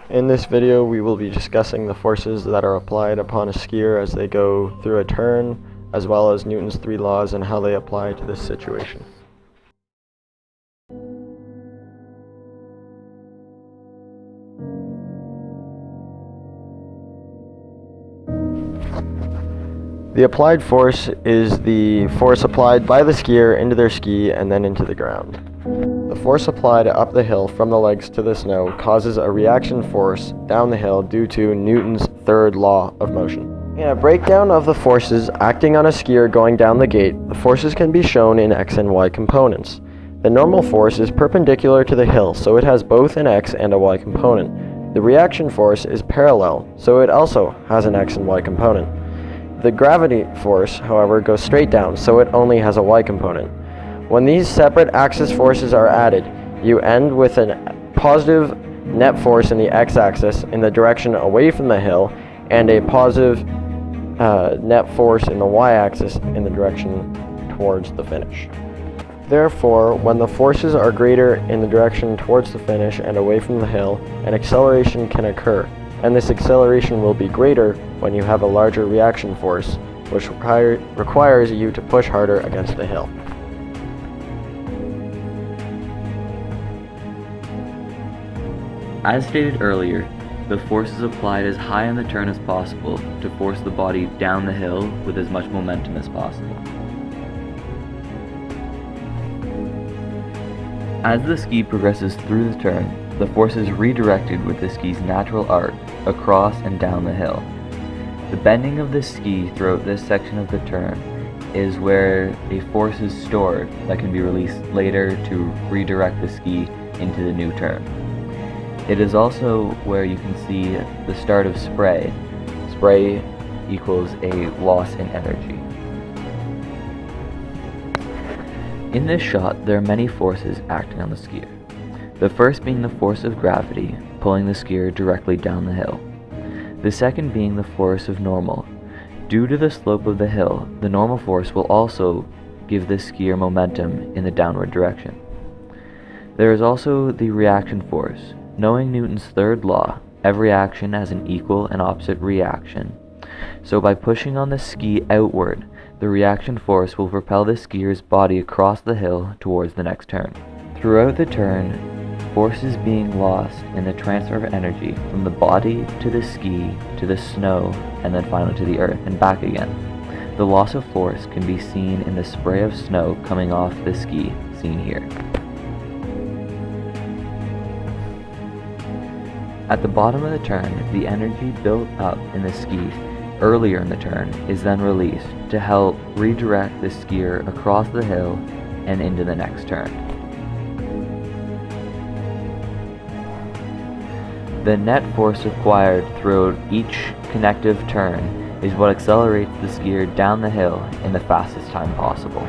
In this video, we will be discussing the forces that are applied upon a skier as they go through a turn, as well as Newton's 3 laws and how they apply to this situation. The applied force is the force applied by the skier into their ski and then into the ground. The force applied up the hill from the legs to the snow causes a reaction force down the hill due to Newton's third law of motion. In a breakdown of the forces acting on a skier going down the gate, the forces can be shown in x and y components. The normal force is perpendicular to the hill, so it has both an x and a y component. The reaction force is parallel, so it also has an x and y component. The gravity force, however, goes straight down, so it only has a y component. When these separate axis forces are added, you end with a positive net force in the x-axis in the direction away from the hill, and a positive net force in the y-axis in the direction towards the finish. Therefore, when the forces are greater in the direction towards the finish and away from the hill, an acceleration can occur, and this acceleration will be greater when you have a larger reaction force, which requires you to push harder against the hill. As stated earlier, the force is applied as high on the turn as possible to force the body down the hill with as much momentum as possible. As the ski progresses through the turn, the force is redirected with the ski's natural arc across and down the hill. The bending of the ski throughout this section of the turn is where a force is stored that can be released later to redirect the ski into the new turn. It is also where you can see the start of spray. Spray equals a loss in energy. In this shot, there are many forces acting on the skier. The first being the force of gravity, pulling the skier directly down the hill. The second being the force of normal. Due to the slope of the hill, the normal force will also give the skier momentum in the downward direction. There is also the reaction force. Knowing Newton's third law, every action has an equal and opposite reaction. So by pushing on the ski outward, the reaction force will propel the skier's body across the hill towards the next turn. Throughout the turn, force is being lost in the transfer of energy from the body to the ski to the snow and then finally to the earth and back again. The loss of force can be seen in the spray of snow coming off the ski, seen here. At the bottom of the turn, the energy built up in the ski earlier in the turn is then released to help redirect the skier across the hill and into the next turn. The net force acquired throughout each connective turn is what accelerates the skier down the hill in the fastest time possible.